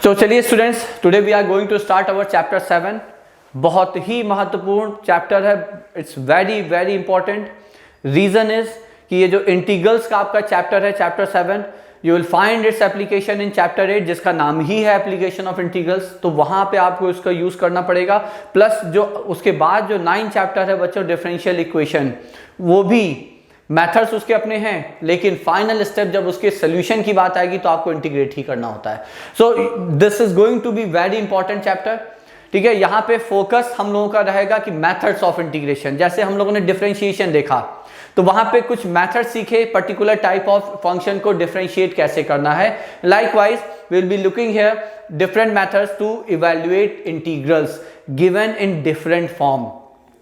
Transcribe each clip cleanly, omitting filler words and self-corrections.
तो चलिए students, today we are going to start our chapter 7। बहुत ही महत्वपूर्ण चैप्टर है, it's very very important. Reason is कि ये जो इंटीग्रल्स का आपका चैप्टर है, chapter 7, you will find its application in chapter 8, जिसका नाम ही है एप्लीकेशन ऑफ इंटीग्रल्स। तो वहां पे आपको इसका यूज करना पड़ेगा। प्लस जो उसके बाद जो 9 चैप्टर है बच्चों, डिफरेंशियल इक्वेशन, वो भी मेथड्स उसके अपने हैं, लेकिन फाइनल स्टेप जब उसके सोल्यूशन की बात आएगी तो आपको इंटीग्रेट ही करना होता है। So this is going to be very important chapter. ठीक है, यहाँ पे फोकस हम लोगों का रहेगा कि मेथड्स ऑफ इंटीग्रेशन। जैसे हम लोगों ने डिफरेंशिएशन देखा तो वहां पे कुछ मेथड सीखे, पर्टिकुलर टाइप ऑफ फंक्शन को डिफरेंशिएट कैसे करना है। Likewise we will be looking here different methods to evaluate integrals given in different form.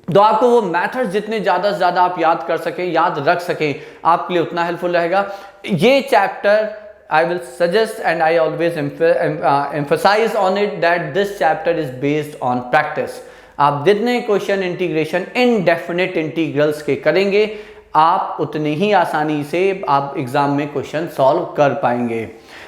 तो आपको वो मेथड्स जितने ज्यादा से ज्यादा आप याद कर सकें, याद रख सकें, आपके लिए उतना हेल्पफुल रहेगा। ये chapter I will suggest and I always emphasize on it that this chapter is based on practice. आप जितने क्वेश्चन इंटीग्रेशन इनडेफिनिट इंटीग्रल्स के करेंगे, आप उतने ही आसानी से आप एग्जाम में क्वेश्चन सॉल्व कर पाएंगे।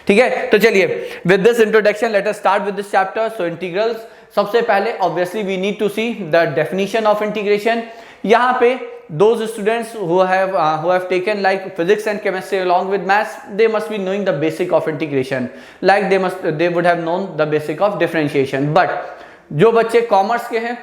ठीक है, तो चलिए with this introduction let us start with this chapter. So integrals, सबसे पहले obviously we need to see the definition of integration. यहाँ पे those students who have taken like physics and chemistry along with maths, they must be knowing the basic of integration, like they would have known the basic of differentiation. But जो बच्चे commerce के हैं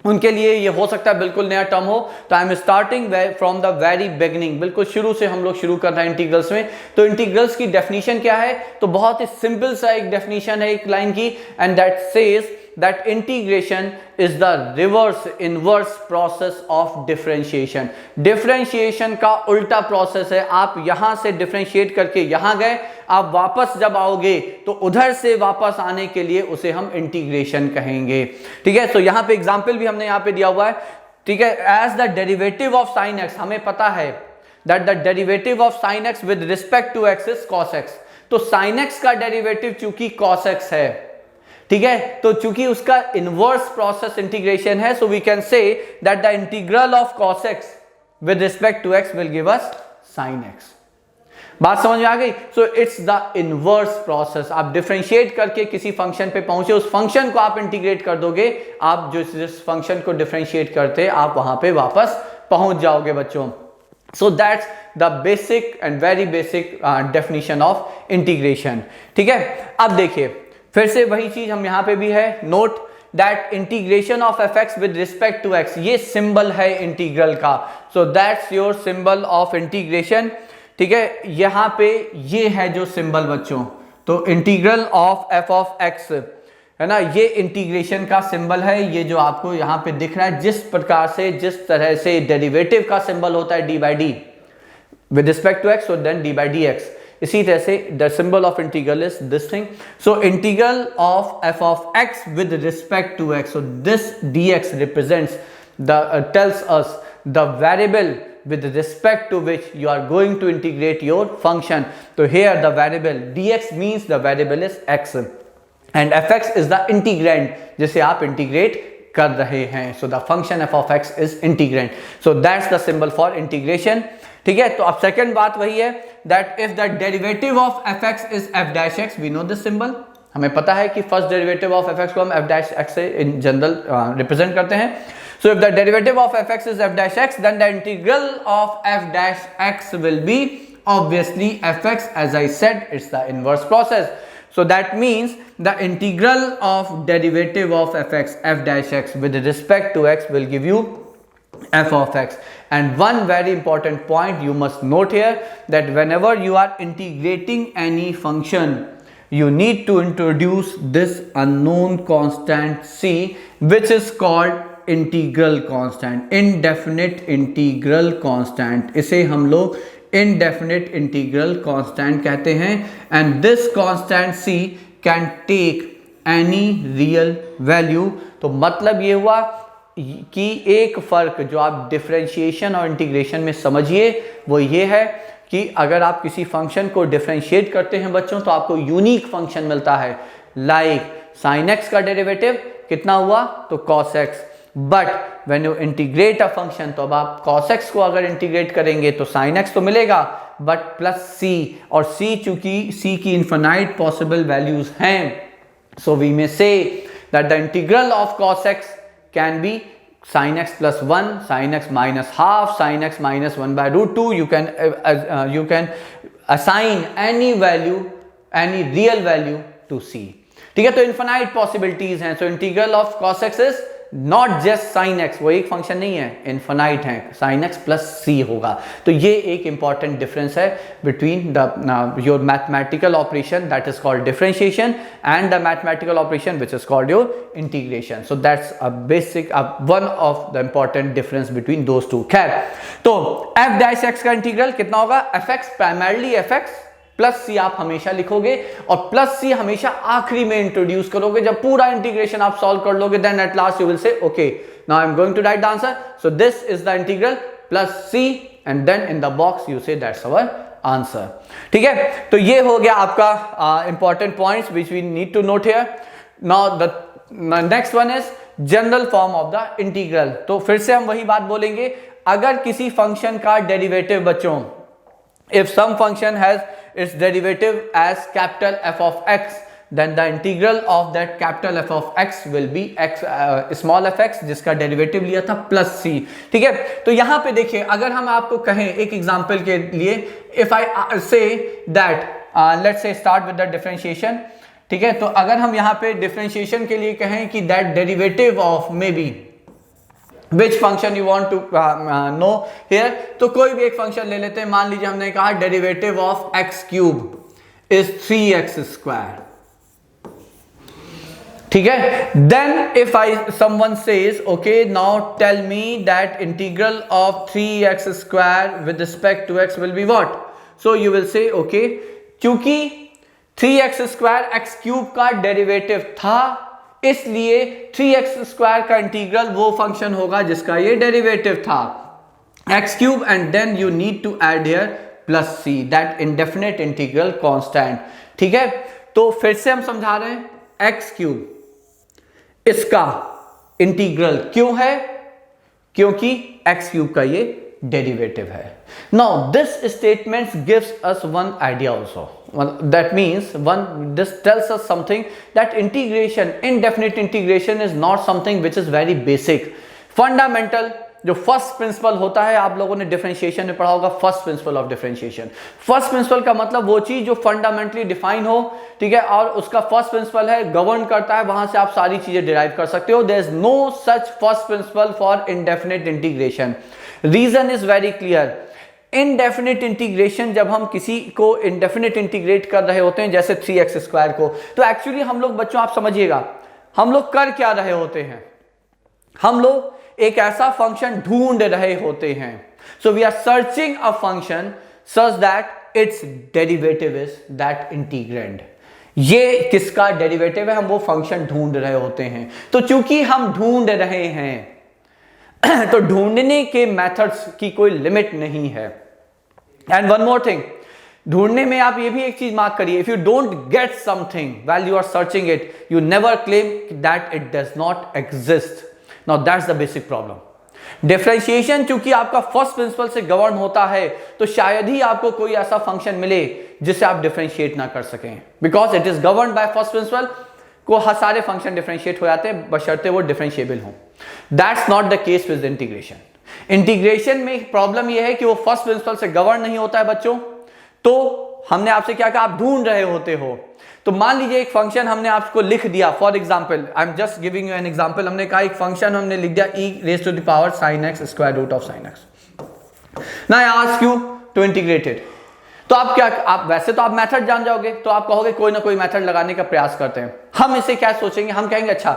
उनके लिए ये हो सकता है बिल्कुल नया टर्म हो। तो I am starting from the very beginning, बिल्कुल शुरू से हम लोग शुरू कर रहे हैं इंटीग्रल्स में। तो इंटीग्रल्स की डेफिनेशन क्या है? तो बहुत ही सिंपल सा एक डेफिनेशन है एक लाइन की, and that says that integration is the reverse inverse process of differentiation. differentiation का उल्टा प्रोसेस है। आप यहां से डिफरेंशिएट करके यहां गए, आप वापस जब आओगे तो उधर से वापस आने के लिए उसे हम इंटीग्रेशन कहेंगे। ठीक है, तो यहां पे एग्जांपल भी हमने यहां पे दिया हुआ है। ठीक है, as the derivative of sine X, हमें पता है that the derivative of sine X with respect to X is cos X. तो साइन एक्स का डेरिवेटिव चूंकि कॉस एक्स है, ठीक है, तो चूंकि उसका इनवर्स प्रोसेस इंटीग्रेशन है, so we can say that the integral of cos x with respect to x will give us sin x। बात समझ में आ गई? So it's the inverse process. आप डिफरेंशिएट करके किसी फंक्शन पे पहुंचे, उस फंक्शन को आप इंटीग्रेट कर दोगे, आप जिस फंक्शन को डिफरेंशिएट करते आप वहां पे वापस पहुंच जाओगे बच्चों। सो that's the basic and very basic definition of integration. ठीक है, अब देखिए फिर से वही चीज हम यहां पे भी है, note that integration of F X with respect to X, ये सिंबल है इंटीग्रल का। So that's your symbol of integration. ठीक है, यहां पे ये है जो सिंबल बच्चों, तो integral of F of x है ना, ये इंटीग्रेशन का सिंबल है। ये जो आपको यहां पे दिख रहा है, जिस प्रकार से जिस तरह से डेरिवेटिव का सिंबल होता है D by D with respect to X, so then D by D X, इसी तरह से the symbol of integral is this thing. So integral of F of X with respect to X, so this dx represents the tells us the variable with respect to which you are going to integrate your function. So here the variable dx means the variable is x and fx is the integrand जिसे आप integrate कर रहे हैं। So the function f of x is integrand. So that's the symbol for integration. ठीक है, तो अब second बात वही है that if the derivative of fx is f dash x, we know this symbol, हमें पता है कि फर्स्ट डेरिवेटिव ऑफ fx को हम f dash x से इन जनरल रिप्रेजेंट करते हैं। So if the derivative of fx is f dash x, then the integral of f dash x will be obviously fx. As I said, it's the inverse process. So that means the integral of derivative of fx, f dash x with respect to x will give you f of x. And one very important point you must note here, that whenever you are integrating any function, you need to introduce this unknown constant c, which is called integral constant, indefinite integral constant. इसे हम लोग indefinite integral constant कहते हैं। And this constant c can take any real value. तो मतलब ये हुआ कि एक फर्क जो आप डिफरेंशिएशन और इंटीग्रेशन में समझिए वो ये है कि अगर आप किसी फंक्शन को डिफरेंशिएट करते हैं बच्चों, तो आपको यूनिक फंक्शन मिलता है। लाइक साइन एक्स का डेरिवेटिव कितना हुआ? तो cos x। But when you integrate a function, तो अब आप cos x को अगर इंटीग्रेट करेंगे तो sin x तो मिलेगा, बट प्लस c, और c चूंकि c की इन्फिनाइट पॉसिबल वैल्यूज हैं, So we may say that the integral of cos x can be sin x plus 1, sin x minus half, sin x minus 1 by root 2. You can assign any value, any real value to c. ठीक है, तो infinite possibilities हैं. सो integral of cos x is not just sin x, वो एक function नहीं है, infinite है, sin x plus c होगा. तो ये एक इंपॉर्टेंट डिफरेंस है between the your mathematical operation that is called differentiation and the mathematical operation which is called your integration. So that's a basic one of the important difference between those two. खैर, तो f dash x का integral कितना होगा? fx primarily fx plus सी आप हमेशा लिखोगे और plus सी हमेशा आखिरी में इंट्रोड्यूस करोगे. जब पूरा इंटीग्रेशन आप सॉल्व कर लोगे then at last you will say okay now I am going to write the answer. So this is the integral plus C and then in the box you say that's our answer. ठीक है, तो ये हो गया आपका important points which we need to note here. Now the next one is general form of the integral. तो फिर से हम वही बात बोलेंगे, अगर किसी फंक्शन का डेरिवेटिव बच्चों, if some function has its derivative as capital F of x, then the integral of that capital F of x will be x small f x जिसका डेरिवेटिव लिया था प्लस c. ठीक है, तो यहां पे देखिए, अगर हम आपको कहें एक एग्जांपल के लिए, if I say that let's say start with the differentiation. ठीक है, तो अगर हम यहां पे डिफरेंशिएशन के लिए कहें कि that derivative of maybe which function you want to know here, तो कोई भी एक फंक्शन ले लेते हैं. मान लीजिए हमने कहा derivative of x cube is 3x square. ठीक है, then if I someone says okay now tell me that integral of 3x square with respect to x will be what. So you will say okay, क्योंकि 3x square x cube का derivative था, इसलिए 3x square का integral वो function होगा जिसका ये derivative था x cube, and then you need to add here plus c, that indefinite integral constant. ठीक है, तो फिर से हम समझा रहे हैं, x क्यूब इसका इंटीग्रल क्यों है? क्योंकि x क्यूब का ये डेरिवेटिव है. Now this statement gives us one idea also. That means this tells us something, that integration, indefinite integration is not something which is very basic. Fundamental जो first principle होता है, आप लोगों ने differentiation में पढ़ा होगा, first principle of differentiation. First principle का मतलब वो चीज जो फंडामेंटली डिफाइन हो, ठीक है, और उसका फर्स्ट प्रिंसिपल है, गवर्न करता है, वहां से आप सारी चीजें डिराइव कर सकते हो. There is no such first principle for indefinite integration. Reason is very clear. Indefinite integration, जब हम किसी को इनडेफिनिट इंटीग्रेट कर रहे होते हैं जैसे 3x स्क्वायर को, तो एक्चुअली हम लोग बच्चों आप समझिएगा हम लोग कर क्या रहे होते हैं, हम लोग एक ऐसा फंक्शन ढूंढ रहे होते हैं. So we are searching a function such that its derivative is that integrand. ये किसका डेरिवेटिव है, हम वो फंक्शन ढूंढ रहे होते हैं. तो चूंकि हम ढूंढ रहे हैं तो ढूंढने के मेथड्स की कोई लिमिट नहीं है. एंड वन मोर थिंग, ढूंढने में आप ये भी एक चीज मार्क करिए, if you don't get something while you are searching it, you never claim that it does not exist. Now that's the basic problem. Differentiation चूंकि आपका फर्स्ट प्रिंसिपल से गवर्न होता है, तो शायद ही आपको कोई ऐसा फंक्शन मिले जिसे आप डिफरेंशिएट ना कर सकें, because it is govern by first principle. को सारे फंक्शन डिफरेंशिएट हो जाते हैं बशर्ते वो डिफरेंशिएबल हो. That's not the case with integration. Integration में प्रॉब्लम यह है कि वो फर्स्ट प्रिंसिपल से गवर्न नहीं होता है बच्चों. तो हमने आपसे क्या कहा, आप ढूंढ रहे होते हो. तो मान लीजिए एक फंक्शन हमने आपको लिख दिया, for example I am just giving you an example, हमने कहा एक फंक्शन हमने लिख दिया e raised to the power sin x square root of sin x. Now I ask you to integrate it. तो आप क्या, आप वैसे तो आप मेथड जान जाओगे, तो आप कहोगे कोई ना कोई मेथड लगाने का प्रयास करते हैं. हम इसे क्या सोचेंगे, हम कहेंगे अच्छा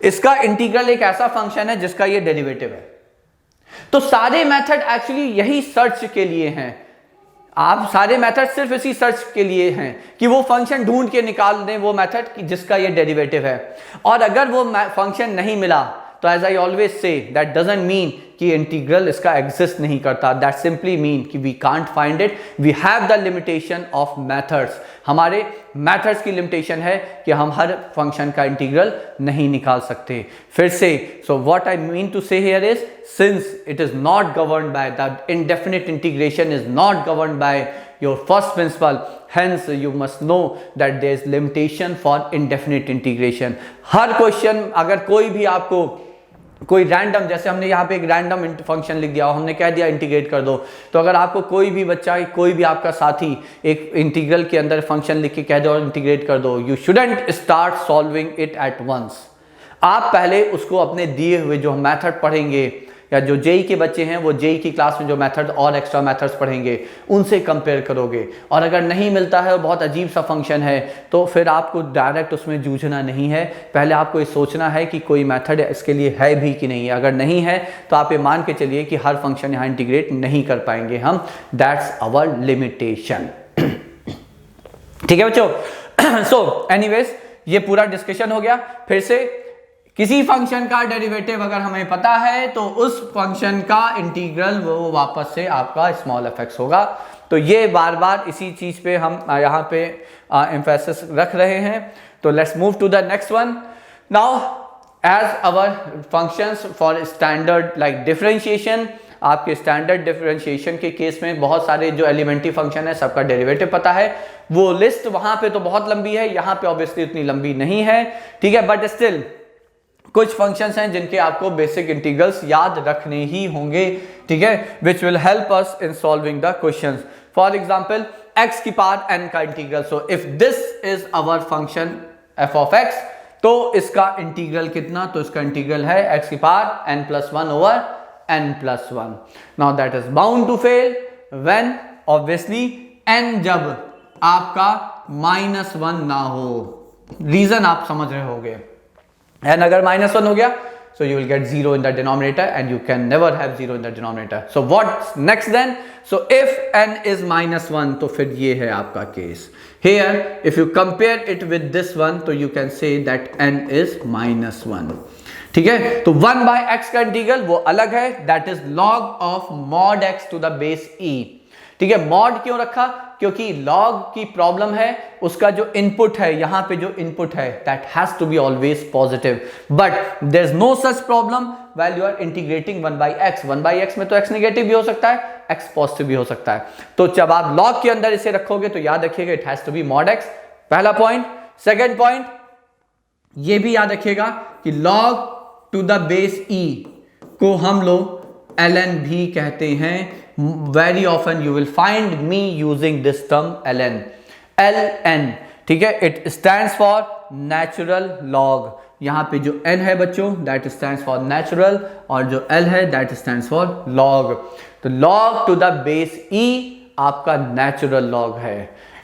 इसका इंटीग्रल एक ऐसा फंक्शन है जिसका ये डेरिवेटिव है. तो सारे मेथड एक्चुअली यही सर्च के लिए हैं. आप सारे मेथड सिर्फ इसी सर्च के लिए हैं कि वो फंक्शन ढूंढ के निकाल दें वो मेथड जिसका ये डेरिवेटिव है. और अगर वो फंक्शन नहीं मिला तो as I always say that doesn't mean कि इंटीग्रल इसका एग्जिस्ट नहीं करता. दैट सिंपली मीन कि we can't find it, we have the limitation of methods. हमारे मेथड्स की लिमिटेशन है कि हम हर फंक्शन का इंटीग्रल नहीं निकाल सकते. फिर से, so what I mean to say here is, since it is not governed by the indefinite integration is not governed by your first principle, hence you must know that there is limitation for indefinite integration. हर question अगर कोई भी आपको कोई random, जैसे हमने यहाँ पे एक रैंडम फंक्शन लिख दिया और हमने कह दिया इंटीग्रेट कर दो, तो अगर आपको कोई भी बच्चा, कोई भी आपका साथी एक इंटीग्रल के अंदर फंक्शन लिख के कह दो और इंटीग्रेट कर दो, you shouldn't start solving it at once. आप पहले उसको अपने दिए हुए जो मेथड पढ़ेंगे, या जो जेई के बच्चे हैं वो जेई की क्लास में जो मेथड और एक्स्ट्रा मेथड्स पढ़ेंगे उनसे कंपेयर करोगे, और अगर नहीं मिलता है और बहुत अजीब सा फंक्शन है तो फिर आपको डायरेक्ट उसमें जूझना नहीं है। पहले आपको ये सोचना है कि कोई मेथड इसके लिए है भी कि नहीं है। अगर नहीं है तो आप ये मान के चलिए कि हर फंक्शन यहाँ इंटीग्रेट नहीं कर पाएंगे हम, दैट्स आवर लिमिटेशन। ठीक है बच्चों। सो एनीवेज ये पूरा डिस्कशन हो गया। फिर से किसी फंक्शन का डेरिवेटिव अगर हमें पता है तो उस फंक्शन का इंटीग्रल वो वापस से आपका स्मॉल एफ एक्स होगा। तो ये बार बार इसी चीज पे हम यहाँ पे एम्फेसिस रख रहे हैं। तो let's move to the next one. Now as our functions for standard like differentiation, आपके स्टैंडर्ड डिफरेंशिएशन के केस में बहुत सारे जो एलिमेंट्री फंक्शन है सबका डेरिवेटिव पता है। वो लिस्ट वहां पे तो बहुत लंबी है, यहाँ पे ऑब्वियसली उतनी लंबी नहीं है, ठीक है, बट स्टिल कुछ फंक्शंस हैं जिनके आपको बेसिक इंटीग्रल्स याद रखने ही होंगे, ठीक है, which will help us in solving the questions. For example x की पावर n का इंटीग्रल। So if this is our function f of x, तो इसका इंटीग्रल कितना, तो इसका इंटीग्रल है x की power n+1 over n+1। Now that is bound to fail when obviously n जब आपका -1 ना हो। रीजन आप समझ रहे होगे, एन अगर -1 हो गया so you will get 0 in the denominator and you can never have 0 in the denominator. So what's next then? So if n is -1 तो फिर ये है आपका case. Here if you compare it with this one तो you can say that n is -1, ठीक है। तो 1/x का इंटीग्रल वो अलग है, that is log of mod x to the base e, ठीक है। मॉड क्यों रखा, क्योंकि लॉग की प्रॉब्लम है, उसका जो इनपुट है, यहां पे जो इनपुट है that has to be always positive, but there is no such problem when you are integrating 1/x। 1/x में तो x नेगेटिव भी हो सकता है, x पॉजिटिव भी हो सकता है। तो जब आप लॉग के अंदर इसे रखोगे तो याद रखिएगा it has to be mod x, पहला पॉइंट। सेकेंड पॉइंट ये भी याद रखिएगा कि log to the base e को हम लोग ln भी कहते हैं। Very often you will find me using this term ln, ठीक है। It stands for natural log। यहाँ पे जो n है बच्चों that stands for natural, और जो l है that stands for log। तो log to the base e आपका natural log है,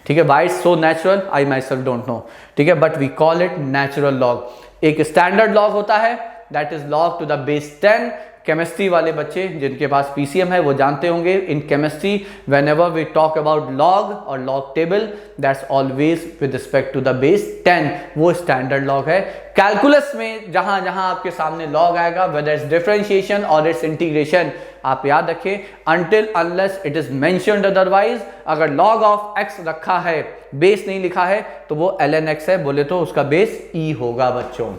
ठीक है। Why it's so natural I myself don't know, ठीक है, but we call it natural log। एक standard log होता है that is log to the base 10। Chemistry वाले बच्चे जिनके पास पीसीएम है वो जानते होंगे, in chemistry whenever we talk about log और log table that's always with respect to the base 10, वो स्टैंडर्ड लॉग है। कैलकुलस में जहां जहां आपके सामने लॉग आएगा वेदर इट्स डिफरेंशिएशन और इट्स इंटीग्रेशन, आप याद रखें until unless it is mentioned otherwise, अगर लॉग ऑफ एक्स रखा है बेस नहीं लिखा है तो वो ln x है, बोले तो उसका बेस e होगा बच्चों,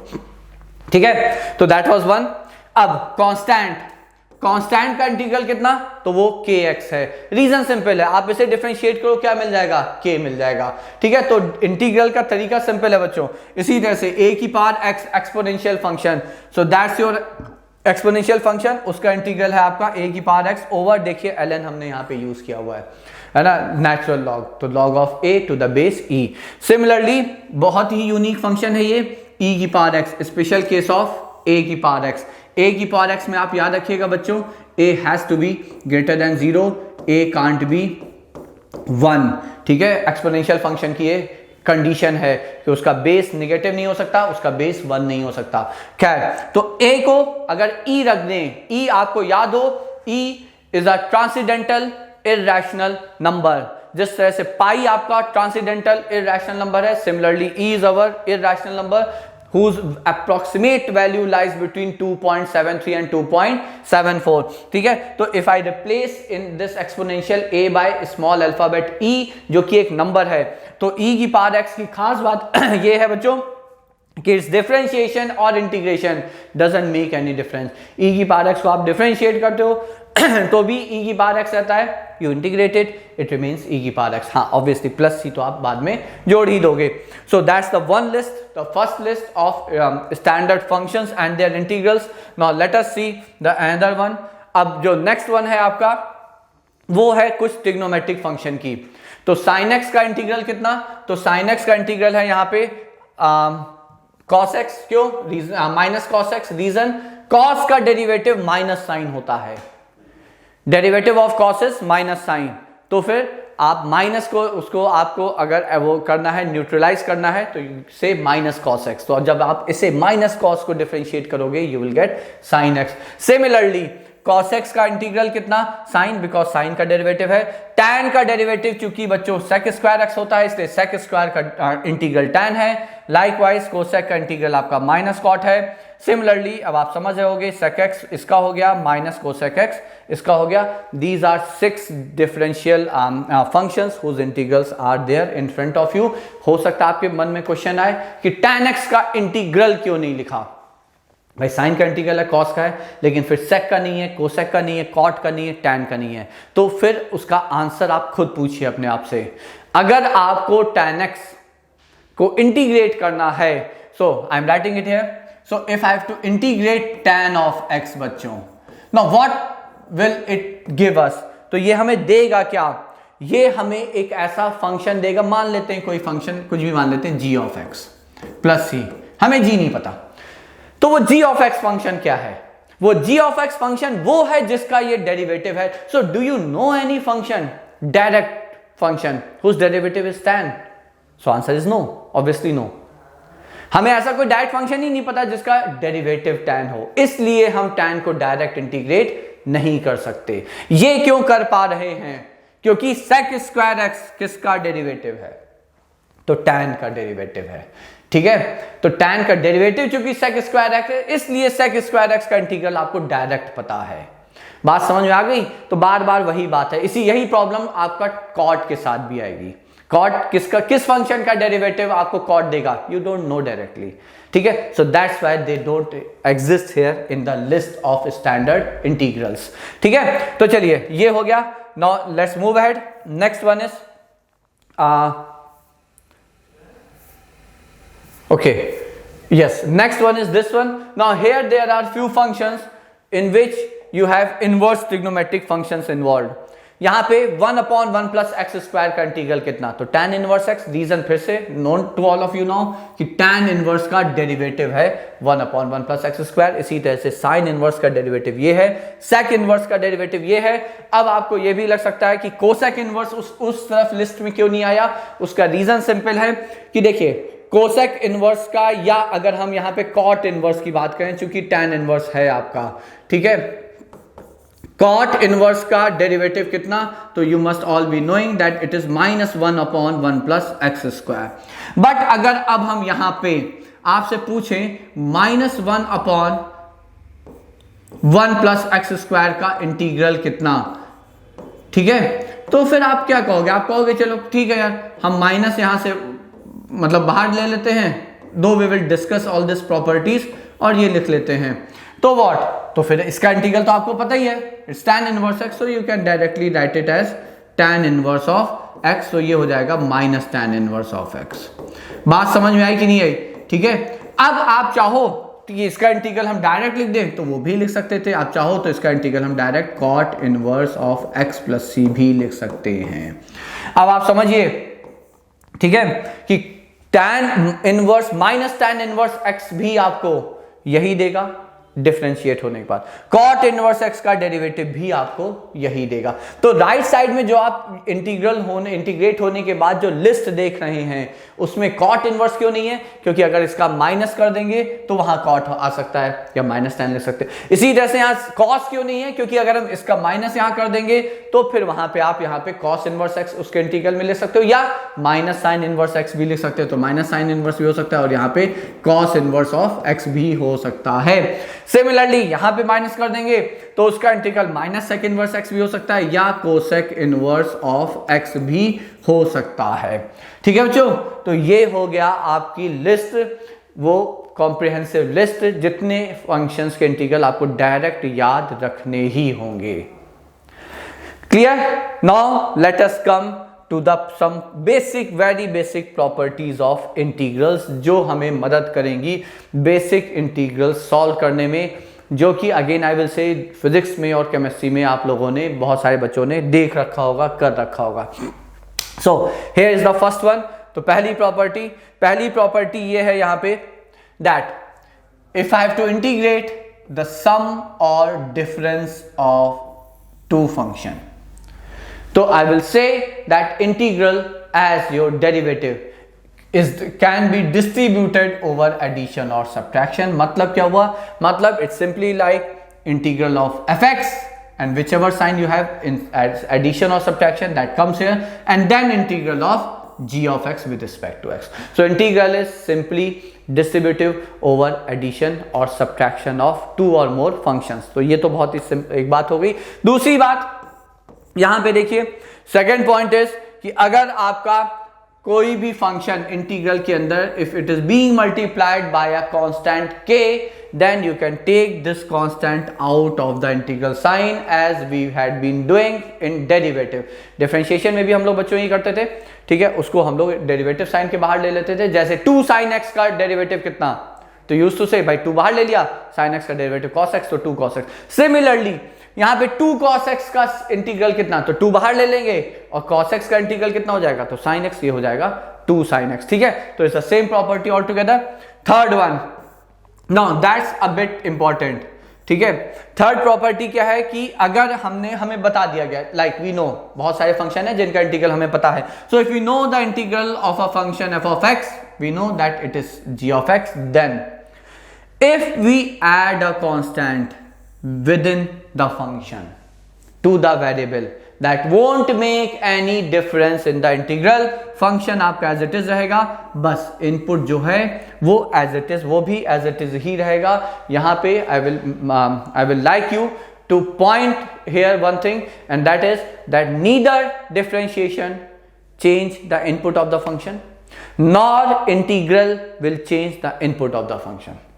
ठीक है। तो दैट वाज वन। अब कांस्टेंट का इंटीग्रल कितना, तो वो kx है। रीजन सिंपल है, आप इसे डिफरेंशिएट करो क्या मिल जाएगा, k मिल जाएगा, ठीक है। तो इंटीग्रल का तरीका सिंपल है बच्चों। इसी तरह से a की power x exponential function, so that's your exponential function, उसका इंटीग्रल है आपका a की पावर x ओवर, देखिए ln हमने यहाँ पे यूज किया हुआ है ना, नेचुरल लॉग, तो log of a to the base e। Similarly बहुत ही यूनिक फंक्शन है ये e की power x, special case of a की पावर x। a की पावर x में आप याद रखिएगा बच्चों a has to be greater than 0, a can't be 1, ठीक है। एक्सपोनेंशियल फंक्शन की ये कंडीशन है कि उसका बेस नेगेटिव नहीं हो सकता, उसका बेस 1 नहीं हो सकता। खैर, तो a को अगर e रख दें, e आपको याद हो e is a transcendental irrational number, जिस तरह से पाई आपका ट्रांसेंडेंटल इररेशनल नंबर है, similarly e is our irrational number whose approximate value lies between 2.73 and 2.74, ठीक है। तो if I replace in this exponential a by small alphabet e, जो कि एक नंबर है, तो e की पावर x की खास बात ये है बच्चों कि इट्स डिफरेंशिएशन और integration doesn't make any difference. E की पावर एक्स को आप डिफरेंशिएट करते हो तो भी ई की पावर एक्स रहता है, you integrated, it remains e की पावर एक्स। हाँ ऑब्वियसली प्लस सी तो आप बाद में जोड़ ही दोगे। So that's the one list, the first list of standard functions and their integrals. Now let us see the another one. अब जो नेक्स्ट वन है आपका वो है कुछ ट्रिग्नोमेट्रिक फंक्शन की। तो साइन एक्स का इंटीग्रल कितना, तो साइन एक्स का इंटीग्रल है यहाँ पे कॉस एक्स, क्यों, reason minus cos x, reason cos का डेरिवेटिव माइनस साइन होता है, derivative of cos is minus sine. तो फिर आप माइनस को उसको आपको अगर वो करना है, न्यूट्रलाइज करना है, तो से माइनस कॉस एक्स। तो जब आप इसे माइनस कॉस को डिफरेंशिएट करोगे you will get sine x. Similarly cos x का इंटीग्रल कितना, साइन, बिकॉज साइन का डेरिवेटिव है। tan का डेरिवेटिव चूंकि बच्चों sec स्क्वायर x होता है इसलिए sec स्क्वायर का इंटीग्रल tan है। लाइकवाइज कोसेक का इंटीग्रल आपका माइनस कॉट है। सिमिलरली अब आप समझ रहे होगे sec x इसका हो गया माइनस कोसेक x इसका हो गया। These are 6 differential functions whose integrals are there in front of you. हो सकता है आपके मन में क्वेश्चन आए कि tan x का इंटीग्रल क्यों नहीं लिखा। भाई साइन का इंटीग्रल है, कॉस का है, लेकिन फिर सेक का नहीं है, कोसेक का नहीं है, कॉट का नहीं है, टैन का नहीं है। तो फिर उसका आंसर आप खुद पूछिए अपने आप से। अगर आपको tan x को इंटीग्रेट करना है, so I am writing it here, so if I have to integrate tan of x बच्चों, now what will it give us, तो ये हमें देगा क्या, ये हमें एक ऐसा फंक्शन देगा, मान लेते हैं कोई फंक्शन कुछ भी मान लेते हैं g of x plus c, हमें g नहीं पता, तो वो g ऑफ x फंक्शन क्या है, वो g ऑफ x फंक्शन वो है जिसका ये डेरिवेटिव है। So do you know any function, direct function whose derivative is tan? So answer is no, obviously no. हमें ऐसा कोई डायरेक्ट फंक्शन ही नहीं पता जिसका डेरिवेटिव tan हो, इसलिए हम tan को डायरेक्ट इंटीग्रेट नहीं कर सकते। ये क्यों कर पा रहे हैं, क्योंकि sec स्क्वायर x किसका डेरिवेटिव है, तो tan का डेरिवेटिव है। ठीक है, तो tan का डेरिवेटिव चूंकि sec स्क्वायर x है, इसलिए sec स्क्वायर x का इंटीग्रल आपको डायरेक्ट पता है। बात समझ में आ गई? तो बार बार वही बात है, यही प्रॉब्लम आपका कॉट के साथ भी आएगी। कॉट किस फंक्शन का डेरिवेटिव आपको कॉट देगा, यू डोंट नो डायरेक्टली। ठीक है, so that's why they don't exist here in the list of standard integrals. ठीक है, तो चलिए ये हो गया। Now let's move ahead. Next one is okay, yes, next one is this one. Now here there are few functions in which you have inverse trigonometric functions involved. यहाँ पे 1 upon 1 plus x square का integral कितना, तो tan inverse x, reason फिर से known to all of you now कि tan inverse का derivative है 1 upon 1 plus x स्क्वायर। इसी तरह से sin इनवर्स का डेरिवेटिव ये है, sec इनवर्स का डेरिवेटिव ये है। अब आपको ये भी लग सकता है कि कोसेक इनवर्स उस तरफ लिस्ट में क्यों नहीं आया, उसका रीजन सिंपल है कि देखिए कोसेक इनवर्स का, या अगर हम यहां पे कॉट इनवर्स की बात करें, चूंकि tan इनवर्स है आपका, ठीक है, कॉट इनवर्स का डेरिवेटिव कितना, तो you must all be knowing that it is -1 upon 1 plus x square. But अगर अब हम यहां पे आपसे पूछें -1 upon 1 plus x स्क्वायर का इंटीग्रल कितना, ठीक है, तो फिर आप क्या कहोगे, आप कहोगे चलो ठीक है यार, हम माइनस यहां से मतलब बाहर ले लेते हैं, दो we will discuss all this properties, और ये लिख लेते हैं, तो व्हाट, तो फिर इसका इंटीग्रल तो आपको पता ही है, it's tan inverse x, so you can directly write it as tan inverse of x, तो ये हो जाएगा -tan इनवर्स ऑफ x। बात समझ में आई कि नहीं आई? ठीक है, अब आप चाहो तो ये इसका इंटीग्रल हम डायरेक्ट लिख दें तो वो भी लिख सकते थे, आप चाहो तो इसका इंटीग्रल हम direct cot inverse of x plus c भी लिख सकते हैं। अब आप समझिए, ठीक है, कि tan inverse -tan inverse x भी आपको यही देगा डिफरेंशिएट होने के बाद, cot इनवर्स x का डेरिवेटिव भी आपको यही देगा। तो राइट साइड में जो आप इंटीग्रेट होने के बाद जो लिस्ट देख रहे हैं उसमें cot इनवर्स क्यों नहीं है, क्योंकि अगर इसका माइनस कर देंगे तो वहां cot आ सकता है या -tan लिख सकते हैं। इसी तरह से यहाँ cos क्यों नहीं है, क्योंकि अगर हम इसका माइनस यहाँ कर देंगे तो फिर वहां पे आप यहाँ पे cos इनवर्स x उसके इंटीग्रल में ले सकते हो, या -sin इनवर्स x भी लिख सकते हो, तो -sin इनवर्स भी हो सकता है और यहाँ पे cos इनवर्स ऑफ x भी हो सकता है। सिमिलरली यहां पे माइनस कर देंगे तो उसका इंटीग्रल -sec इनवर्स x भी हो सकता है या cosec इनवर्स ऑफ x भी हो सकता है। ठीक है बच्चों, तो ये हो गया आपकी लिस्ट वो कॉम्प्रिहेंसिव लिस्ट, जितने फंक्शंस के इंटीग्रल आपको डायरेक्ट याद रखने ही होंगे। Clear? Now let us come to the some basic, very basic properties of integrals, जो हमें मदद करेंगी बेसिक इंटीग्रल सॉल्व करने में, जो कि अगेन आई विल से फिजिक्स में और केमिस्ट्री में आप लोगों ने, बहुत सारे बच्चों ने देख रखा होगा, कर रखा होगा। So here is the first one. तो पहली प्रॉपर्टी ये है यहां पे, that if I have to integrate the sum और डिफरेंस ऑफ टू फंक्शन, तो I will say that integral as your derivative can be distributed over addition or subtraction। मतलब क्या हुआ? मतलब it's simply like integral of fx and whichever sign you have in as addition or subtraction that comes here, and then integral of g of x with respect to x. So integral is simply distributive over addition or subtraction of two or more functions। तो ये तो बहुत ही एक बात हो गई। दूसरी बात यहां पे देखिए, सेकेंड पॉइंट इज कि अगर आपका कोई भी फंक्शन इंटीग्रल के अंदर if it is being multiplied by a constant k, then you can take this constant out of the integral sign as we had been doing in derivative। Differentiation में भी हम लोग बच्चों ही करते थे, ठीक है, उसको हम लोग डेरिवेटिव साइन के बाहर ले लेते थे। जैसे 2 sin x का डेरिवेटिव कितना, तो यूज्ड टू से भाई 2 बाहर ले लिया, sin x का डेरिवेटिव cos x, तो 2 cos x। सिमिलरली यहां पे 2 cos x का इंटीग्रल कितना, तो 2 बाहर ले लेंगे, और cos x का इंटीग्रल कितना हो जाएगा, तो sin x, ये हो जाएगा 2 sin x। ठीक है, तो it's the same property all together. Third one, now that's a bit important, ठीक है। थर्ड प्रॉपर्टी क्या है कि अगर हमें बता दिया गया, लाइक वी नो बहुत सारे फंक्शन है जिनका इंटीग्रल हमें पता है। So if we know the integral of a function f of x, we know that it is g of x, then if we add a constant within the function to the variable, that won't make any difference in the integral। function आपका as it is रहेगा, बस input जो है वो as it is, वो भी as it is ही रहेगा। यहाँ पे I will like you to point here one thing, and that is that neither differentiation change the input of the function, nor integral will change the input of the function।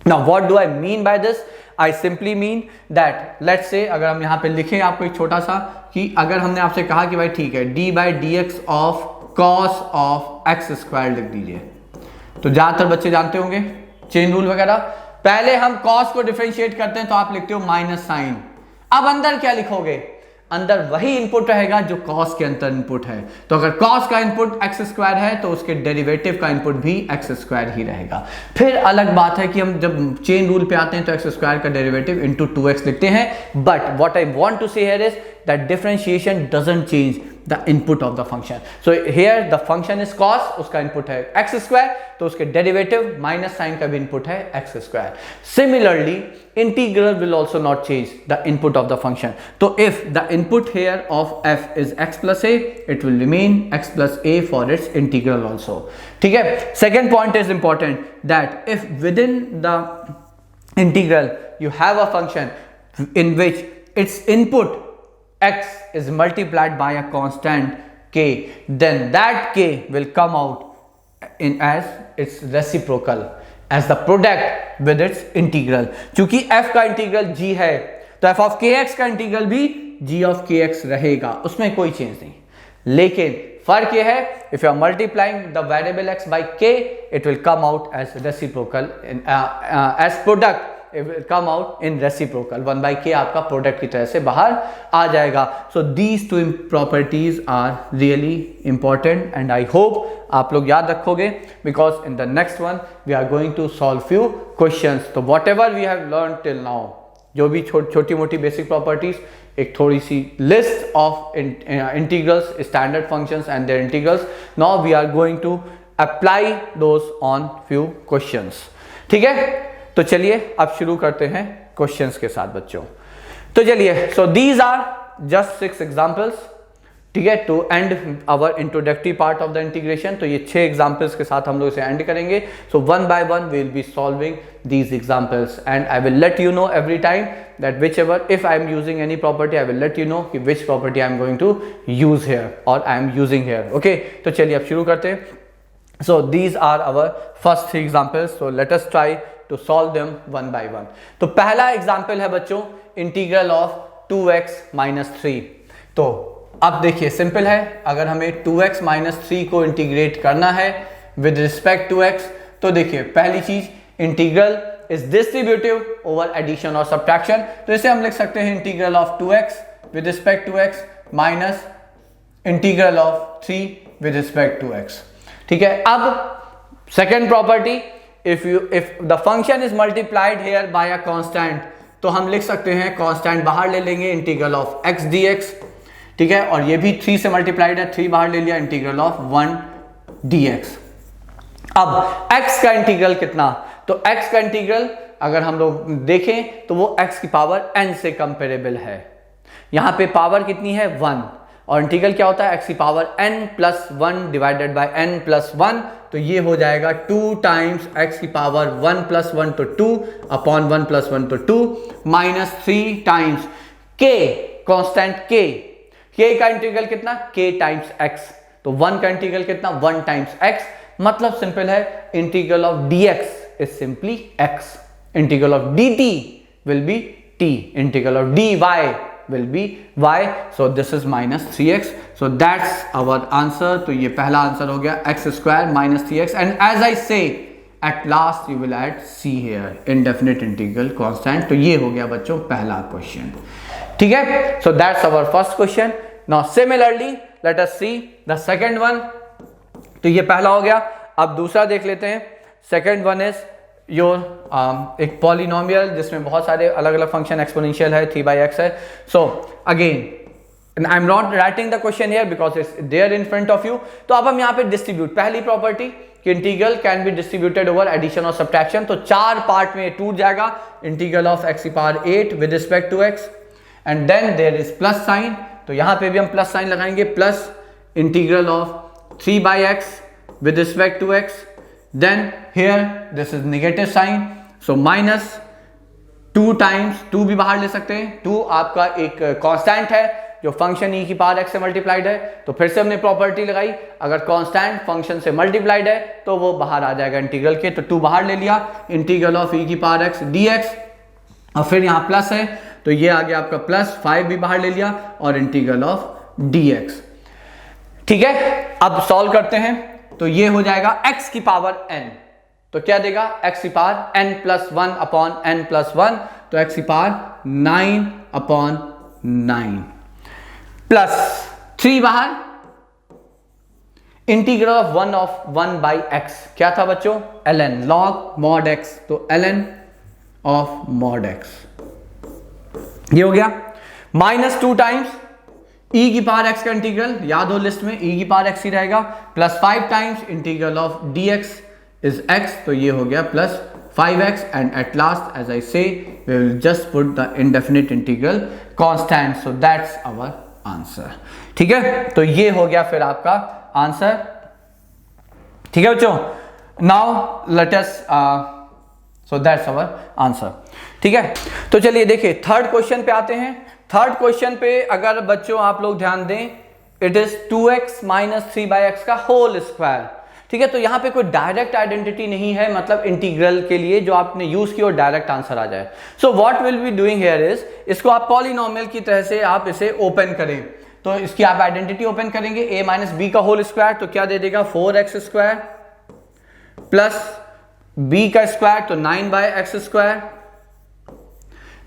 Now what do I mean by this? I simply mean that let's say अगर हम यहाँ पे लिखें आपको एक छोटा सा, कि अगर हमने आपसे कहा कि भाई ठीक है d by dx of cos of x square लिख दीजिए, तो ज्यादातर बच्चे जानते होंगे चेन रूल वगैरह। पहले हम cos को डिफरेंशिएट करते हैं तो आप लिखते हो माइनस साइन। अब अंदर क्या लिखोगे? अंदर वही इनपुट रहेगा जो cos के अंदर इनपुट है। तो अगर cos का इनपुट x स्क्वायर है तो उसके डेरिवेटिव का इनपुट भी x स्क्वायर ही रहेगा। फिर अलग बात है कि हम जब चेन रूल पे आते हैं तो x स्क्वायर का डेरिवेटिव इंटू 2x लिखते हैं। But what I want to say here is that differentiation doesn't change the input of the function. So here the function is cos, उसका इनपुट है x square, तो उसके derivative minus sign का भी input है x square. Similarly integral will also not change the input of the function। तो if the input here of f is x plus a, it will remain x plus a for its integral also। ठीक है, second point is important that if within the integral you have a function in which its input x is multiplied by a constant k, then that k will come out in as its reciprocal, as the product with its integral। चूंकि f का integral g है तो f of kx का integral भी g of kx रहेगा, उसमें कोई change नहीं। लेकिन फर्क ये है, if you are multiplying the variable x by k, it will come out as reciprocal as product, it will come out in reciprocal। 1 by k आपका प्रोडक्ट की तरह से बाहर आ जाएगा। So these two properties are really important and I hope आप लोग याद रखोगे, because in the next one we are going to solve few questions। तो whatever we have learned till now, जो भी छोटी मोटी बेसिक प्रॉपर्टीज, एक थोड़ी सी list of integrals, standard functions and their integrals, now we are going to apply those on few questions. ठीक है, तो चलिए अब शुरू करते हैं क्वेश्चंस के साथ बच्चों। तो चलिए, so these are just 6 examples, ठीक है, to end our introductory part of the integration. तो ये 6 एग्जांपल्स के साथ हम लोग इसे एंड करेंगे। So one by one we will be solving these examples and I will let you know every time that whichever, if I am using any property, I will let you know कि which property I am going to use here or I am using here। okay, तो चलिए अब शुरू करते हैं। So these are our first 3 examples. So let us try to solve them one by one. तो पहला example है बच्चों इंटीग्रल ऑफ 2x माइनस 3। तो अब देखिए सिंपल है, अगर हमें 2x माइनस 3 को इंटीग्रेट करना है विद रिस्पेक्ट टू x, तो देखिए पहली चीज integral is distributive over addition और सब्ट्रैक्शन। तो इसे हम लिख सकते हैं integral of 2x with respect to x minus integral of 3 with respect to x। ठीक है, अब second property, if the function is multiplied here by a constant, तो हम लिख सकते हैं कांस्टेंट बाहर ले लेंगे इंटीग्रल ऑफ x dx। ठीक है, और ये भी 3 से मल्टीप्लाइड है, 3 बाहर ले लिया, इंटीग्रल ऑफ 1 dx। अब x का इंटीग्रल कितना, तो x का इंटीग्रल अगर हम लोग देखें तो वो x की पावर n से कंपेरेबल है। यहां पे पावर कितनी है 1, और इंटीग्रल क्या होता है x की power n plus 1 divided by n plus 1, तो ये हो जाएगा 2 टाइम्स x की पावर 1 प्लस 1 तो 2 अपॉन 1 प्लस 1 तो 2 minus 3 times k constant k का इंटीग्रल कितना k टाइम्स x, तो 1 का इंटीग्रल कितना 1 टाइम्स x, मतलब सिंपल है integral of dx is simply x, integral of dt will be t, integral of dy will be y, so this is minus 3x, so that's our answer। तो ये पहला answer हो गया x square minus 3x, and as I say at last you will add c here, indefinite integral constant। तो ये हो गया बच्चों पहला क्वेश्चन। ठीक है, so that's our first question। now similarly let us see the second one। तो ये पहला हो गया, अब दूसरा देख लेते हैं। second one is योर एक पॉलिनोमियल जिसमें बहुत सारे अलग अलग फंक्शन, एक्सपोनेंशियल है, 3/x है। So again I am not writing the question here because it's there in front of you. तो अब हम यहाँ पे डिस्ट्रीब्यूट, पहली प्रॉपर्टी कि integral can be distributed over addition और सब्ट्रैक्शन, तो 4 पार्ट में टूट जाएगा। इंटीग्रल ऑफ x की power 8 with respect to x, and then there is plus sign, तो यहाँ पे भी हम प्लस साइन लगाएंगे, plus integral of 3/x with respect to x, then here this is negative sign, so minus 2 times 2 भी बाहर ले सकते हैं, 2 आपका एक कांस्टेंट है जो फंक्शन e की पावर x से मल्टीप्लाइड है। तो फिर से हमने प्रॉपर्टी लगाई, अगर कांस्टेंट फंक्शन से मल्टीप्लाइड है तो वो बाहर आ जाएगा इंटीग्रल के, तो 2 बाहर ले लिया, इंटीग्रल ऑफ e की पावर x dx, और फिर यहाँ प्लस है तो ये आ गया आपका प्लस 5 भी बाहर ले लिया, और इंटीग्रल ऑफ dx। ठीक है, अब सॉल्व करते हैं, तो ये हो जाएगा x की पावर n, तो क्या देगा x की power n plus 1 upon n plus 1, तो x की पावर 9 अपॉन 9 प्लस 3 बाहर, इंटीग्रल ऑफ 1 बाई x क्या था बच्चों ln log mod x, तो ln ऑफ mod x ये हो गया, माइनस 2 टाइम्स e की पावर x का इंटीग्रल, याद हो लिस्ट में e की पावर x ही रहेगा, plus 5 times integral of dx is x, तो ये हो गया plus 5x, and at last as I say we will just put the indefinite integral constant, so that's our answer. ठीक है, तो ये हो गया फिर आपका आंसर। ठीक है बच्चों, now let us so that's our answer. ठीक है, तो चलिए देखिए थर्ड क्वेश्चन पे आते हैं। थर्ड क्वेश्चन पे अगर बच्चों आप लोग ध्यान दें, it is 2x minus 3/x का होल स्क्वायर। ठीक है, तो यहां पे कोई डायरेक्ट आइडेंटिटी नहीं है, मतलब इंटीग्रल के लिए जो आपने यूज किया और डायरेक्ट आंसर आ जाए। So what will be doing here is, इसको आप पॉलिनोमियल की तरह से आप इसे ओपन करें, तो इसकी आप आइडेंटिटी ओपन करेंगे, a माइनस बी का होल स्क्वायर, तो क्या दे देगा 4x स्क्वायर प्लस b का स्क्वायर, तो 9/x square,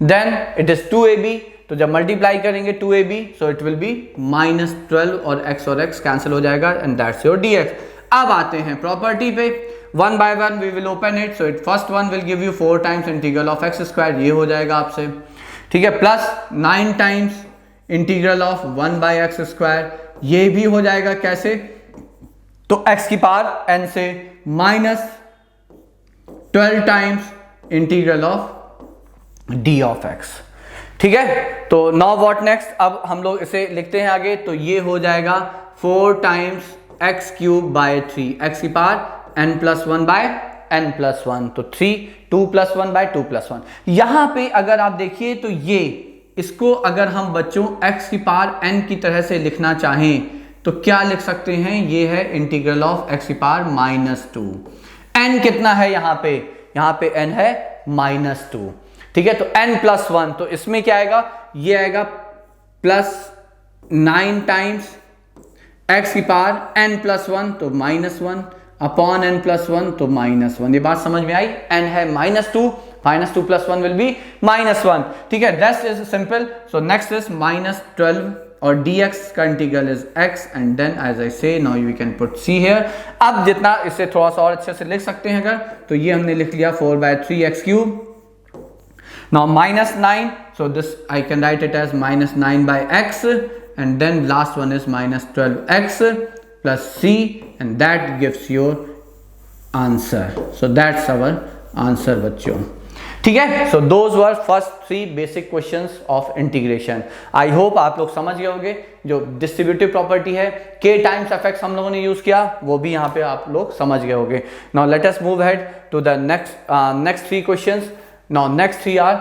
then it is 2ab, तो जब मल्टीप्लाई करेंगे 2ab, so it will be minus 12, और x कैंसिल हो जाएगा, एंड दैट्स योर dx। अब आते हैं प्रॉपर्टी पे, 1 by 1 we will open it, so it first one will give you 4 times integral of x square, ये हो जाएगा आपसे। ठीक है, plus 9 times integral of 1/x square, ये भी हो जाएगा कैसे, तो x की पावर n से, minus 12 times integral of d of x। ठीक है, तो नाउ व्हाट नेक्स्ट, अब हम लोग इसे लिखते हैं आगे, तो ये हो जाएगा 4 times x cube by 3, x की power n plus 1 by n plus 1, तो 3, 2 प्लस 1 बाय 2 प्लस 1। यहां पे अगर आप देखिए तो ये इसको अगर हम बच्चों x की पावर n की तरह से लिखना चाहें तो क्या लिख सकते हैं, ये है इंटीग्रल ऑफ x की पावर -2। n कितना है यहाँ पे n है -2, ठीक है। तो n+1, तो इसमें क्या आएगा, ये आएगा +9 टाइम्स x की पावर n+1 तो -1 अपॉन n+1 तो -1। ये बात समझ में आई, n है -2 +1 विल बी -1, ठीक है। Rest is simple. So next is -12 और dx का integral is x and then as I say now you can put c here. अब जितना इससे थोड़ा सा और अच्छे से लिख सकते हैं अगर, तो ये हमने लिख लिया 4/3x³। Now -9, so this I can write it as -9/x and then last one is -12x plus c and that gives your answer. So that's our answer बच्चों, ठीक है। So those were first 3 basic questions of integration. I hope आप लोग समझ गए होंगे। जो distributive property है, k टाइम्स एफ हम लोगों ने यूज किया, वो भी यहाँ पे आप लोग समझ गए होंगे। Now let us move ahead to the next 3 questions. Now next 3 are,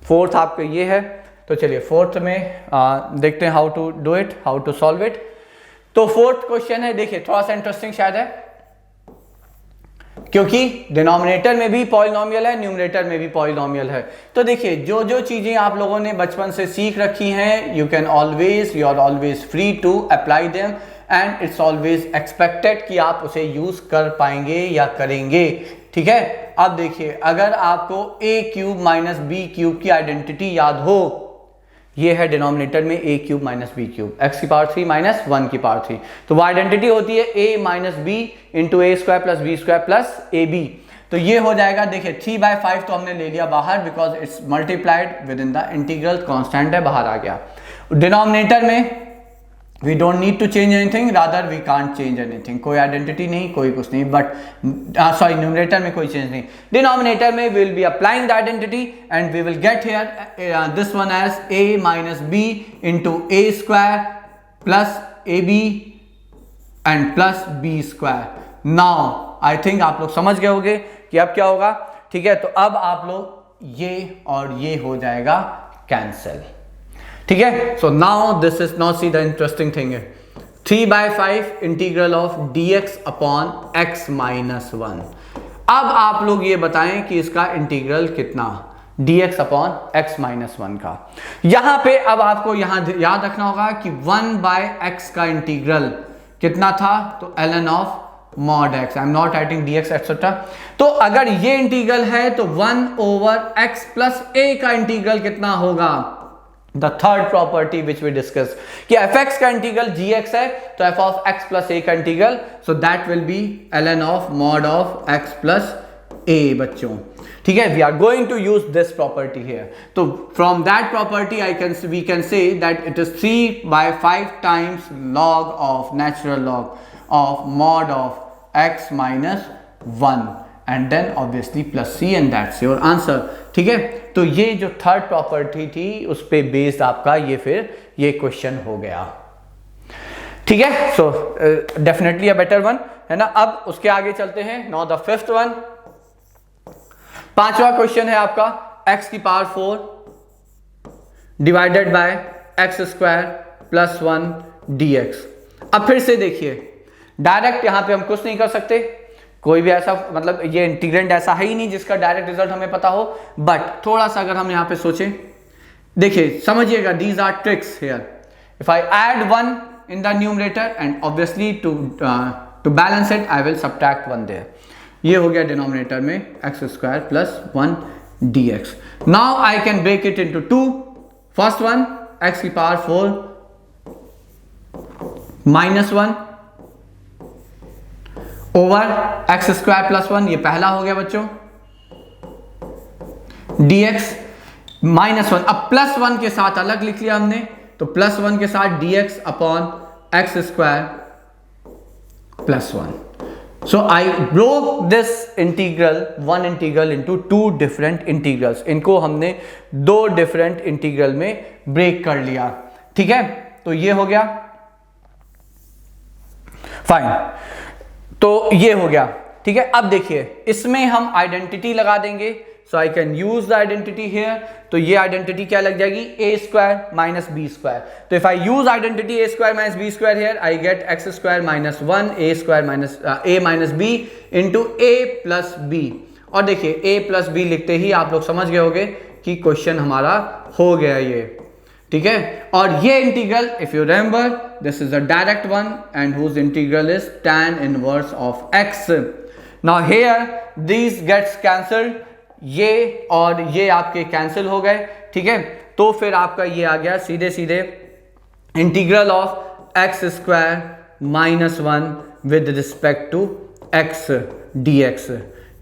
fourth आपका ये है, तो चलिए फोर्थ में देखते हैं how to do it, how to solve it. तो फोर्थ क्वेश्चन है, देखिए थोड़ा सा इंटरेस्टिंग शायद है, क्योंकि डिनोमिनेटर में भी पॉलिनोमियल है, न्यूमरेटर में भी पॉलिनोमियल है। तो देखिए जो जो चीजें आप लोगों ने बचपन से सीख रखी हैं, you are always free to apply them and it's always expected कि आप उसे यूज कर पाएंगे या करेंगे, ठीक है। अब देखिए अगर आपको a³ - b³ की आइडेंटिटी याद हो, ये है डिनोमिनेटर में a³ - b³ x की पावर 3 - 1 की पावर 3, तो वो आइडेंटिटी होती है a - b into a² + b² + ab। तो ये हो जाएगा, देखिए 3/5 तो हमने ले लिया बाहर because it's multiplied with in the integral, constant है, बाहर आ गया। डिनोमिनेटर में we don't need to change anything, rather we can't change anything, कोई आइडेंटिटी नहीं, कोई कुछ नहीं, बट सॉरी न्यूमरेटर में कोई चेंज नहीं। डिनोमिनेटर में we will be applying the identity and we will get here this one as a - b into a² plus ab and plus b²। now I think आप लोग समझ गए होंगे कि अब क्या होगा, ठीक है। तो अब आप लोग ये और ये हो जाएगा कैंसिल, ठीक है। So now this is now see the interesting thing है 3/5 integral of dx upon x - 1। अब आप लोग ये बताएं कि इसका इंटीग्रल कितना, dx अपॉन x - 1 का। यहां पे अब आपको यहां याद रखना होगा कि 1/x का इंटीग्रल कितना था, तो ln of mod x, I am not writing dx etcetera. तो अगर ये इंटीग्रल है तो 1/x + a का इंटीग्रल कितना होगा, the third property which we discuss कि fx का इंटीग्रल gx है, तो f ऑफ x + a का इंटीग्रल, so that will be ln of mod of x + a बच्चों, ठीक है। We are going to use this property here. तो from that property we can say that it is 3/5 times log of natural log of mod of x - 1 and then obviously plus c and that's your answer, ठीक है। तो ये जो third property थी उस पे based आपका ये क्वेश्चन हो गया, ठीक है। So definitely a better one है ना। अब उसके आगे चलते हैं। नाउ द फिफ्थ वन, पांचवा क्वेश्चन है आपका x की power 4 divided by x² + 1 dx। अब फिर से देखिए डायरेक्ट यहां पे हम कुछ नहीं कर सकते, कोई भी ऐसा मतलब ये इंटीग्रेंड ऐसा है ही नहीं जिसका डायरेक्ट रिजल्ट हमें पता हो, बट थोड़ा सा अगर हम यहां पे सोचें, देखिए समझिएगा, these are tricks here. If I add 1 in the numerator and obviously to balance it I will subtract 1 there. ये हो गया डिनोमिनेटर में x² + 1 dx। Now I can break it into 2। First one x की power 4 -1 over x² + 1, ये पहला हो गया बच्चों, dx -1। अब +1 के साथ अलग लिख लिया हमने, तो +1 के साथ dx upon x² + 1। So I broke this one integral into 2 different integrals. इनको हमने 2 डिफरेंट इंटीग्रल में ब्रेक कर लिया, ठीक है। तो ये हो गया फाइन, तो ये हो गया, ठीक है। अब देखिए इसमें हम आइडेंटिटी लगा देंगे so I can use the identity here. तो ये आइडेंटिटी क्या लग जाएगी, a square minus b square. तो if I use identity a square minus b square here, I get x square minus 1 a square minus a minus b into a plus b. और देखिए ए plus B लिखते ही आप लोग समझ गए होंगे कि क्वेश्चन हमारा हो गया ये, ठीक है। और ये integral if you remember this is a direct one and whose integral is tan inverse of x। Now here this gets cancelled, ये और ये आपके कैंसिल हो गए, ठीक है। तो फिर आपका ये आ गया सीधे सीधे integral of x square minus 1 with respect to x dx,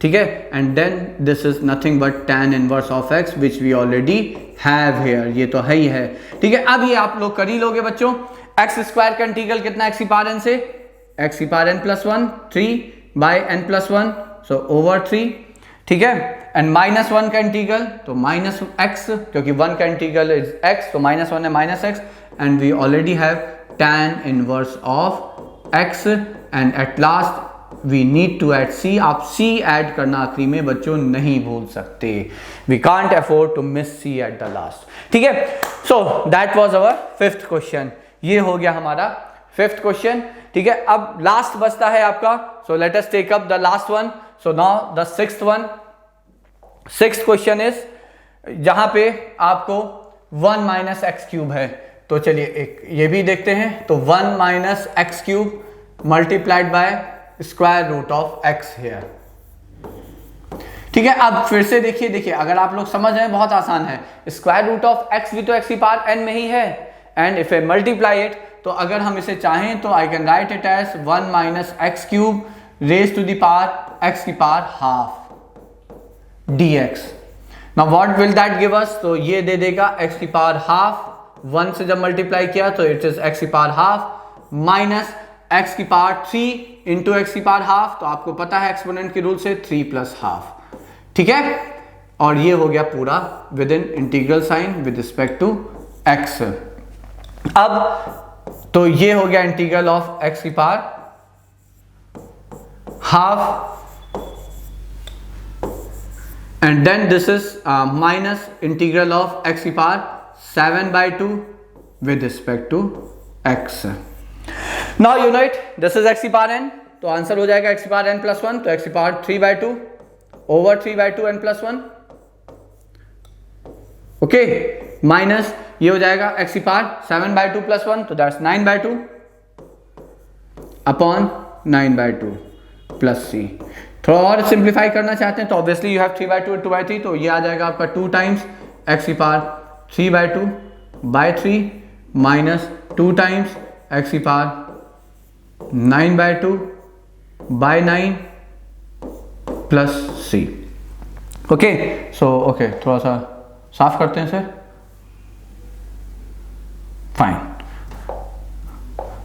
ठीक है। And then this is nothing but tan inverse of x which we already have here, ये तो है ही है, ठीक है। अब ये आप लोग कर ही लोगे बच्चों। एक्स स्क्वायर का इंटीग्रल कितना, एक्स की पावर n से एक्स की power n plus 1 3 by n plus 1 so over 3, ठीक है। एंड माइनस 1 का इंटीग्रल तो माइनस x, क्योंकि 1 का इंटीग्रल इज x तो माइनस 1 है minus x, and we already have tan inverse of x and at last we need to add c। आप c add करना आखिरी में बच्चों नहीं भूल सकते, we can't afford to miss c at the last, ठीक है। So that was our fifth question, ये हो गया हमारा फिफ्थ क्वेश्चन, ठीक है। अब लास्ट बचता है आपका, so let us take up the last one. So now the sixth one, sixth question is जहां पे आपको 1 माइनस एक्स क्यूब है, तो चलिए एक ये भी देखते हैं। तो 1 minus x cube multiplied by square root of x here, ठीक है। अब फिर से देखिए अगर आप लोग समझ रहे हैं बहुत आसान है, स्क्वायर रूट ऑफ एक्स भी तो एक्स की पावर n में ही है, and if I multiply it तो अगर हम इसे चाहें तो I can write it as 1 minus x cube raise to the power x की power half dx। Now what will that give us, तो ये दे देगा x की पावर हाफ, 1 से जब मल्टीप्लाई किया तो इट इज x की पावर हाफ माइनस x की पावर 3 इंटू एक्स की पावर हाफ, तो आपको पता है एक्सपोनेंट के रूल से 3 प्लस हाफ, ठीक है। और ये हो गया पूरा within integral sign with respect to x। अब तो ये हो गया इंटीग्रल ऑफ x की power half, and then this is minus integral of x की पावर 7/2 with respect to x। now you know it, this is x की power n, तो आंसर हो जाएगा x की पावर n प्लस 1, तो x की power 3/2 over 3/2 n plus 1, okay, minus ये हो जाएगा x की पावर 7/2 प्लस 1, तो दैट्स 9/2 अपॉन 9/2 प्लस c। थोड़ा और सिंप्लीफाई करना चाहते हैं तो ऑब्वियसली यू हैव 3/2 2/3, तो ये आ जाएगा आपका 2 टाइम्स x की power 3/2 by 3 minus 2 times x की power 9/2 by 9 plus c, okay. So okay थोड़ा सा साफ करते हैं sir, fine.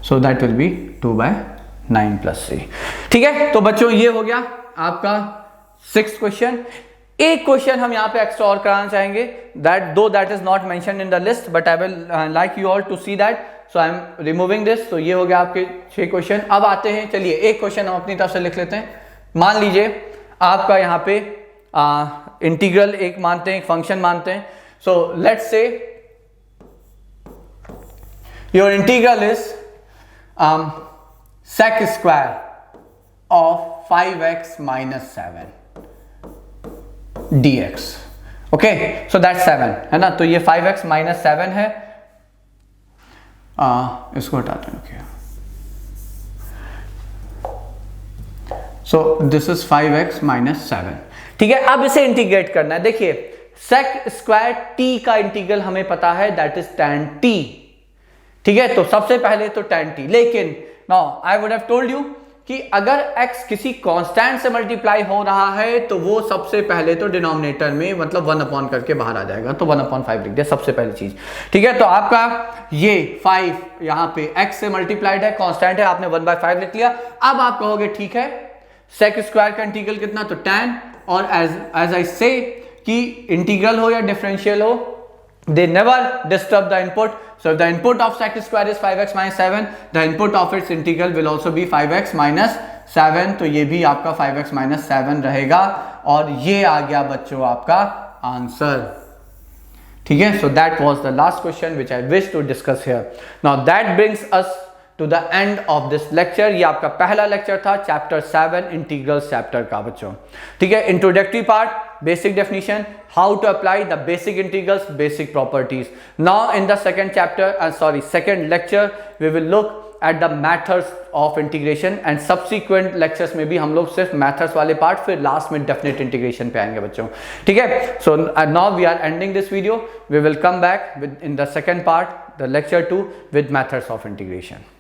So that will be 2/9 plus c, ठीक है। तो बच्चों ये हो गया आपका 6th क्वेश्चन। एक क्वेश्चन हम यहाँ पे एक्स्ट्रा और कराना चाहेंगे, that is not mentioned in the list but I will like you all to see that, so I am removing this. तो ये हो गया आपके 6 क्वेश्चन। अब आते हैं, चलिए एक क्वेश्चन हम अपनी तरफ से लिख लेते हैं। मान लीजिए आपका यहाँ पे इंटीग्रल एक मानते हैं, एक फंक्शन मानते हैं। So let's say your integral is sec square of 5x minus 7 dx, okay. So that 7 है ना, तो ये 5x minus 7 है, इसको हटाते हैं, okay. So this is 5x minus 7, ठीक है। अब इसे इंटीग्रेट करना है। देखिए sec स्क्वायर t का इंटीग्रल हमें पता है, दैट इज tan t, ठीक है। तो सबसे पहले तो tan t, लेकिन now I would have told you कि अगर x किसी कांस्टेंट से मल्टीप्लाई हो रहा है तो वो सबसे पहले तो डिनोमिनेटर में मतलब 1 अपॉन करके बाहर आ जाएगा, तो 1/5 लिख दिया सबसे पहली चीज, ठीक है। तो आपका ये 5 यहाँ पे x से मल्टीप्लाइड है, कांस्टेंट है, आपने 1/5 लिख लिया। अब आप कहोगे ठीक है sec स्क्वायर का इंटीग्रल कितना, तो tan, और एज आई से कि इंटीग्रल हो या डिफरेंशियल हो they never disturb the input. So if the input of sec square is 5x minus 7, the input of its integral will also be 5x minus 7. तो ये भी आपका 5x minus 7 रहेगा और ये आ गया बच्चों आपका आंसर. ठीक है. So that was the last question which I wish to discuss here. Now that brings us to the end of this lecture. ये आपका पहला लेक्चर था चैप्टर 7 इंटीग्रल्स चैप्टर का बच्चों. ठीक है. Introductory part, basic definition, how to apply the basic integrals, basic properties. Now in the second lecture we will look at the methods of integration and subsequent lectures में भी हम लोग सिर्फ methods वाले पार्ट फिर लास्ट में definite integration पे आएंगे बच्चों. ठीक है. So now we are ending this video. We will come back in the second part, the lecture 2 with methods of integration.